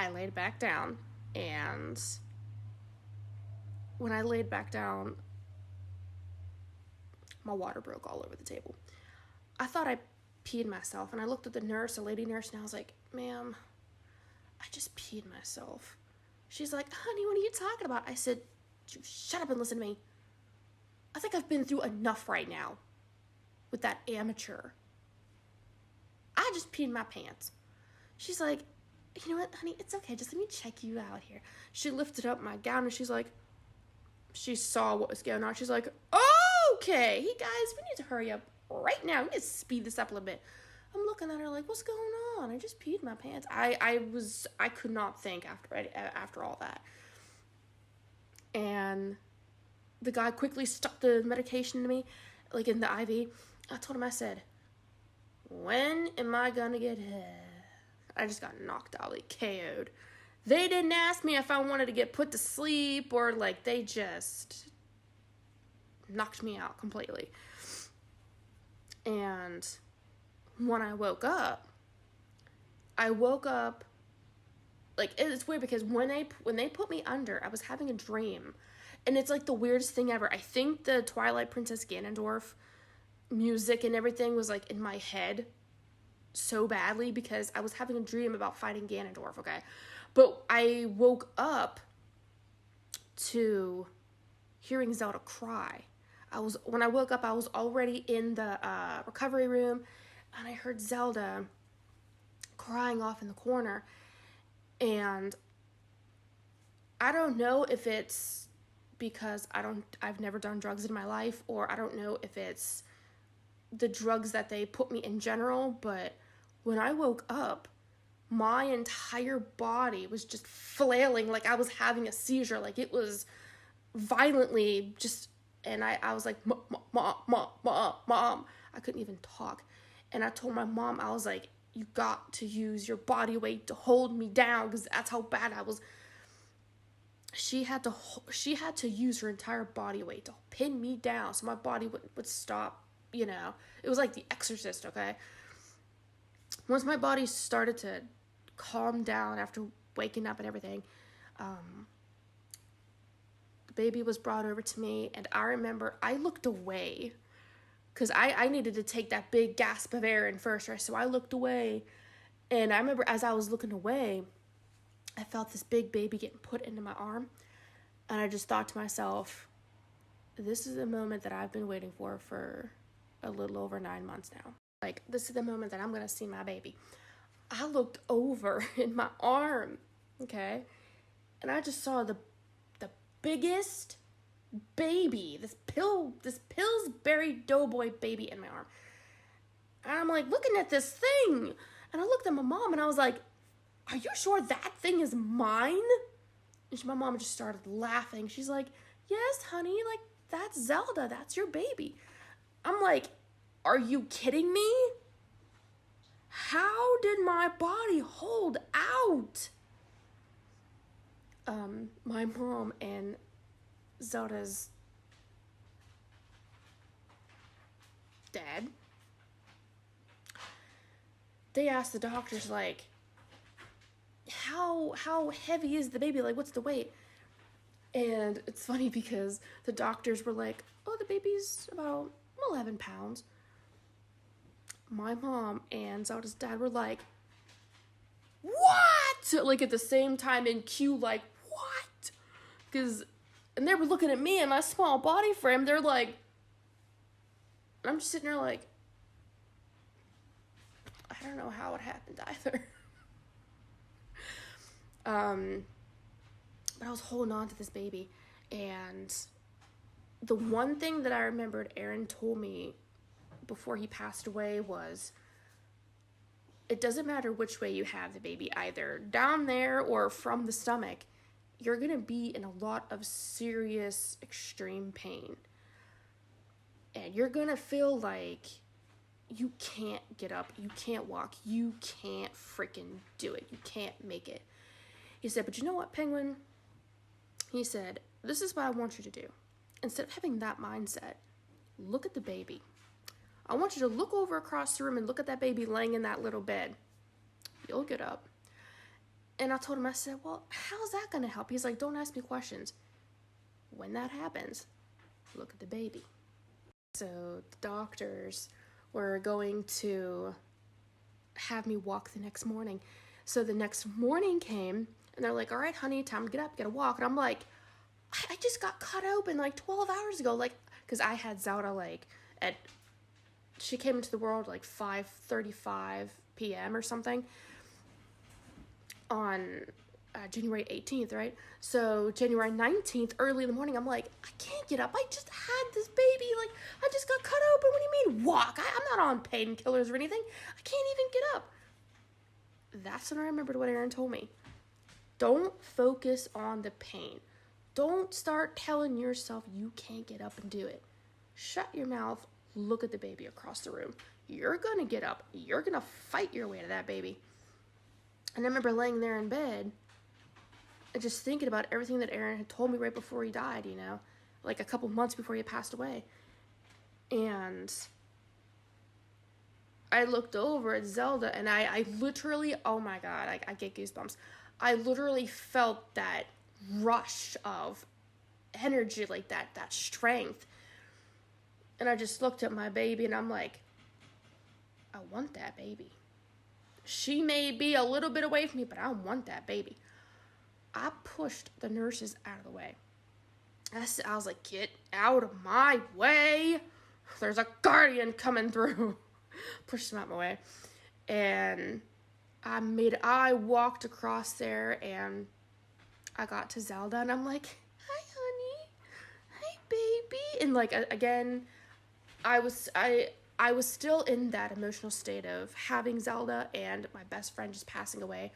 I laid back down, and when I laid back down, my water broke all over the table. I thought I peed myself, and I looked at the nurse, a lady nurse, and I was like, ma'am, I just peed myself. She's like, honey, what are you talking about? I said, shut up and listen to me. I think I've been through enough right now with that amateur. I just peed my pants. She's like, you know what, honey, it's okay. Just let me check you out here. She lifted up my gown, and she's like, she saw what was going on. She's like, okay, hey guys, we need to hurry up right now. We need to speed this up a little bit. I'm looking at her like, what's going on? I just peed my pants. I could not think after all that. And the guy quickly stuck the medication to me, like in the IV. I told him, I said, when am I gonna get hit? I just got knocked out, like KO'd. They didn't ask me if I wanted to get put to sleep, or like they just knocked me out completely. And when I woke up like, it's weird because when they put me under, I was having a dream, and it's like the weirdest thing ever. I think the Twilight Princess Ganondorf music and everything was like in my head so badly because I was having a dream about fighting Ganondorf, okay? But I woke up to hearing Zelda cry. When I woke up, I was already in the recovery room, and I heard Zelda crying off in the corner. And I don't know if it's because I've never done drugs in my life, or I don't know if it's the drugs that they put me in general, but when I woke up, my entire body was just flailing like I was having a seizure. Like, it was violently just, and I was like, mom. I couldn't even talk. And I told my mom, I was like, you got to use your body weight to hold me down, because that's how bad I was. She had to use her entire body weight to pin me down so my body would stop, you know. It was like The Exorcist, okay? Once my body started to calm down after waking up and everything, the baby was brought over to me, and I remember I looked away because I needed to take that big gasp of air in first, right? So I looked away, and I remember as I was looking away, I felt this big baby getting put into my arm, and I just thought to myself, this is the moment that I've been waiting for a little over 9 months now. Like, this is the moment that I'm going to see my baby. I looked over in my arm, okay, and I just saw the biggest baby, this Pillsbury Doughboy baby in my arm. And I'm like looking at this thing, and I looked at my mom, and I was like, are you sure that thing is mine? And my mom just started laughing. She's like, yes, honey, like, that's Zelda, that's your baby. I'm like, are you kidding me? How did my body hold out? My mom and Zelda's dad, they asked the doctors, like, how heavy is the baby? Like, what's the weight? And it's funny because the doctors were like, oh, the baby's about 11 pounds. My mom and Zelda's dad were like, what? Like, at the same time in cue, like, what? And they were looking at me and my small body frame. They're like, I'm just sitting there like, I don't know how it happened either. But I was holding on to this baby, and the one thing that I remembered Aaron told me before he passed away was, it doesn't matter which way you have the baby, either down there or from the stomach, you're going to be in a lot of serious, extreme pain. And you're going to feel like you can't get up, you can't walk, you can't freaking do it, you can't make it. He said, but you know what, Penguin? He said, this is what I want you to do. Instead of having that mindset, look at the baby. I want you to look over across the room and look at that baby laying in that little bed. You'll get up. And I told him, I said, well, how's that going to help? He's like, don't ask me questions. When that happens, look at the baby. So the doctors were going to have me walk the next morning. So the next morning came, and they're like, all right, honey, time to get up, get a walk. And I'm like, I just got cut open like 12 hours ago. Like, because I had ZELDA like she came into the world like 5:35 p.m. or something on January 18th, right? So January 19th, early in the morning, I'm like, I can't get up. I just had this baby. Like, I just got cut open. What do you mean walk? I'm not on painkillers or anything. I can't even get up. That's when I remembered what Aaron told me. Don't focus on the pain. Don't start telling yourself you can't get up and do it. Shut your mouth. Look at the baby across the room. You're going to get up. You're going to fight your way to that baby. And I remember laying there in bed and just thinking about everything that Aaron had told me right before he died, you know, like a couple months before he passed away. And I looked over at ZELDA, and I literally, oh my God, I get goosebumps. I literally felt that rush of energy, like that strength. And I just looked at my baby, and I'm like, I want that baby. She may be a little bit away from me, but I want that baby. I pushed the nurses out of the way. I was like, get out of my way. There's a guardian coming through. Pushed them out of my way. And I walked across there, and I got to ZELDA, and I'm like, hi, honey. Hi, baby. And like, again, I was still in that emotional state of having ZELDA and my best friend just passing away.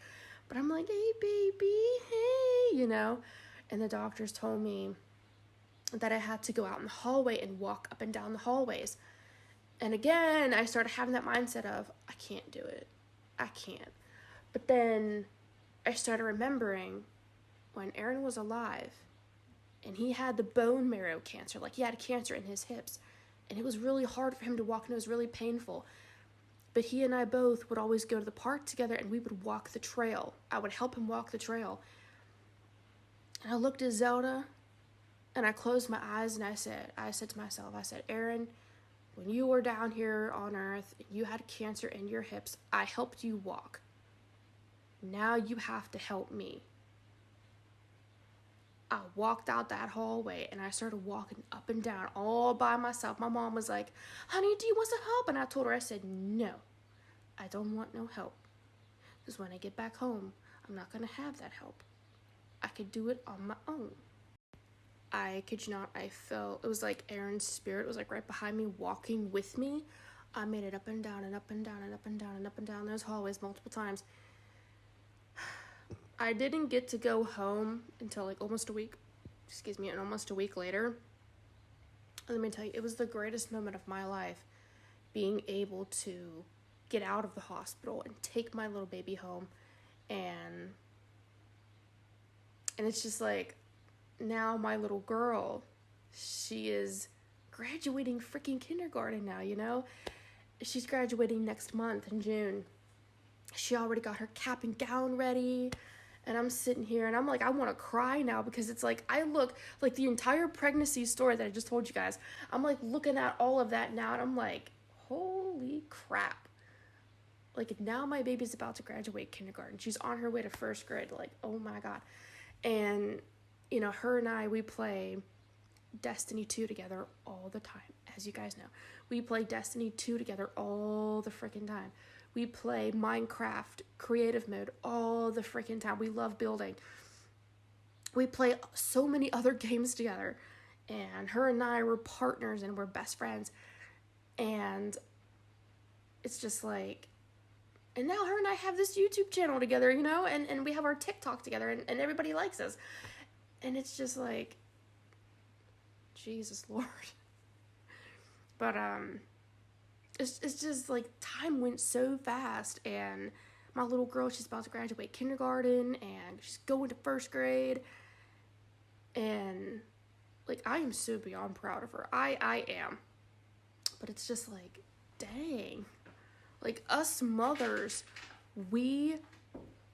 But I'm like, hey, baby, hey, you know. And the doctors told me that I had to go out in the hallway and walk up and down the hallways. And again, I started having that mindset of, I can't do it. I can't. But then I started remembering when Aaron was alive and he had the bone marrow cancer, like he had cancer in his hips. And it was really hard for him to walk, and it was really painful. But he and I both would always go to the park together, and we would walk the trail. I would help him walk the trail. And I looked at ZELDA, and I closed my eyes, and I said to myself, I said, Aaron, when you were down here on earth, you had cancer in your hips, I helped you walk. Now you have to help me. I walked out that hallway, and I started walking up and down all by myself. My mom was like, honey, do you want some help? And I told her, I said, no, I don't want no help. Because when I get back home, I'm not going to have that help. I could do it on my own. I kid you not, I felt, it was like Aaron's spirit was like right behind me, walking with me. I made it up and down and up and down and up and down and up and down those hallways multiple times. I didn't get to go home until like almost a week later. Let me tell you, it was the greatest moment of my life, being able to get out of the hospital and take my little baby home. And it's just like, now my little girl, she is graduating freaking kindergarten now, you know? She's graduating next month in June. She already got her cap and gown ready. And I'm sitting here, and I'm like, I want to cry now, because it's like, I look, like the entire pregnancy story that I just told you guys, I'm like looking at all of that now, and I'm like, holy crap. Like, now my baby's about to graduate kindergarten. She's on her way to first grade. Like, oh my God. And, you know, her and I, we play Destiny 2 together all the time, as you guys know. We play Destiny 2 together all the freaking time. We play Minecraft creative mode all the freaking time. We love building. We play so many other games together. And her and I were partners, and we're best friends. And it's just like, and now her and I have this YouTube channel together, you know, and we have our TikTok together, and everybody likes us. And it's just like, Jesus Lord. But, it's just like time went so fast, and my little girl, she's about to graduate kindergarten, and she's going to first grade, and like, I am so beyond proud of her. I am. But it's just like, dang, like, us mothers, we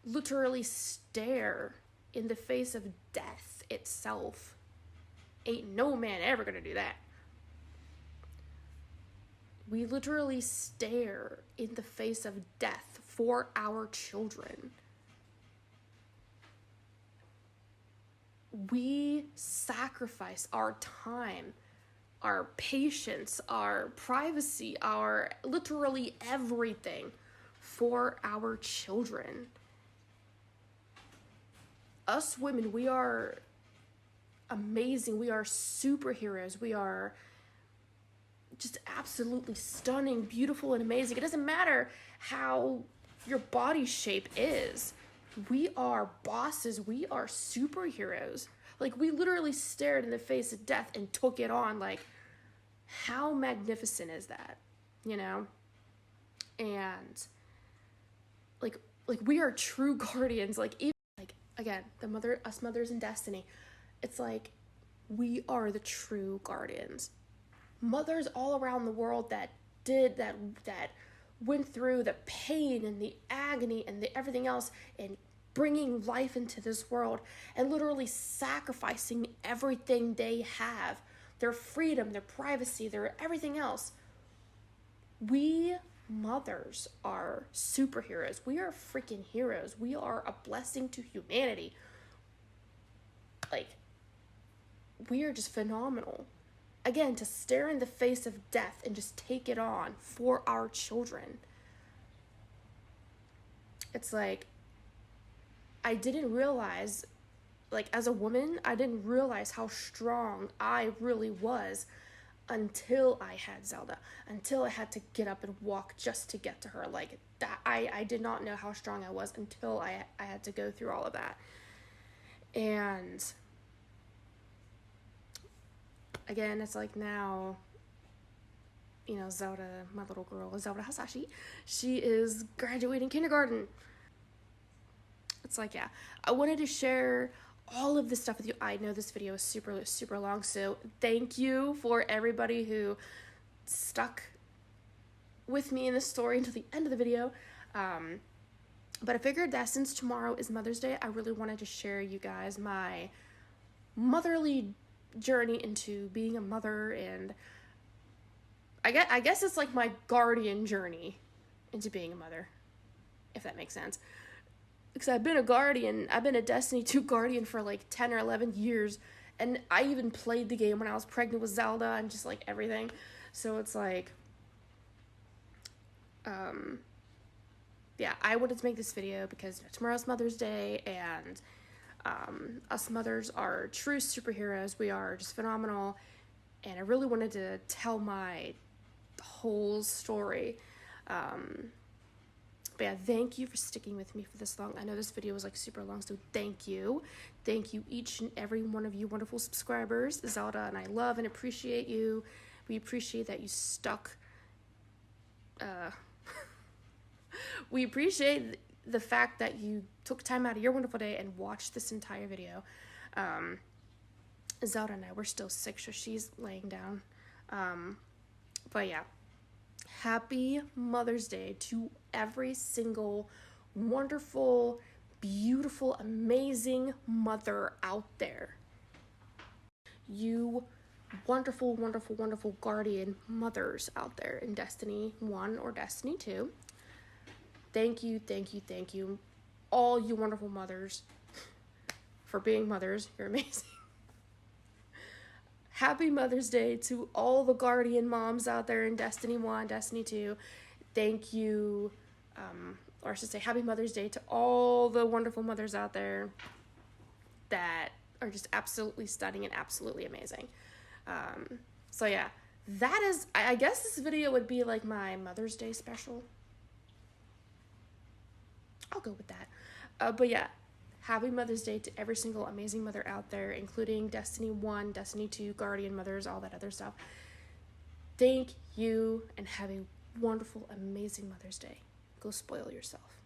literally stare in the face of death itself. Ain't no man ever gonna do that. We literally stare in the face of death for our children. We sacrifice our time, our patience, our privacy, our literally everything for our children. Us women, we are amazing. We are superheroes. We are just absolutely stunning, beautiful, and amazing. It doesn't matter how your body shape is. We are bosses. We are superheroes. Like, we literally stared in the face of death and took it on. Like, how magnificent is that? You know? And like we are true guardians. Like, even like, again, us mothers in destiny. It's like we are the true guardians. Mothers all around the world that went through the pain and the agony and the everything else and bringing life into this world and literally sacrificing everything they have, their freedom, their privacy, their everything else. We mothers are superheroes. We are freaking heroes. We are a blessing to humanity. Like, we are just phenomenal. Again, to stare in the face of death and just take it on for our children. It's like, I didn't realize, like, as a woman, I didn't realize how strong I really was until I had Zelda, until I had to get up and walk just to get to her. Like, that, I did not know how strong I was until I had to go through all of that. And again, it's like now, you know, Zelda, my little girl, Zelda Hasashi, she is graduating kindergarten. It's like, yeah, I wanted to share all of this stuff with you. I know this video is super, super long, so thank you for everybody who stuck with me in this story until the end of the video. But I figured that since tomorrow is Mother's Day, I really wanted to share you guys my motherly journey into being a mother, and I guess it's like my guardian journey into being a mother, if that makes sense. Because I've been a Destiny 2 guardian for like 10 or 11 years, and I even played the game when I was pregnant with Zelda and just like everything. So it's like, yeah, I wanted to make this video because tomorrow's Mother's Day, and us mothers are true superheroes. We are just phenomenal, and I really wanted to tell my whole story. But yeah, thank you for sticking with me for this long. I know this video was like super long, so thank you. Thank you, each and every one of you wonderful subscribers. Zelda and I love and appreciate you. We appreciate that you stuck. We appreciate the fact that you took time out of your wonderful day and watched this entire video. Zelda and I, we're still sick, so she's laying down. But yeah, happy Mother's Day to every single wonderful, beautiful, amazing mother out there. You wonderful, wonderful, wonderful guardian mothers out there in Destiny 1 or Destiny 2. Thank you, thank you, thank you, all you wonderful mothers, for being mothers. You're amazing. Happy Mother's Day to all the guardian moms out there in Destiny 1, Destiny 2. Thank you, or I should say happy Mother's Day to all the wonderful mothers out there that are just absolutely stunning and absolutely amazing. So yeah, that is, I guess this video would be like my Mother's Day special. I'll go with that. But yeah, happy Mother's Day to every single amazing mother out there, including Destiny 1, Destiny 2, Guardian Mothers, all that other stuff. Thank you, and have a wonderful, amazing Mother's Day. Go spoil yourself.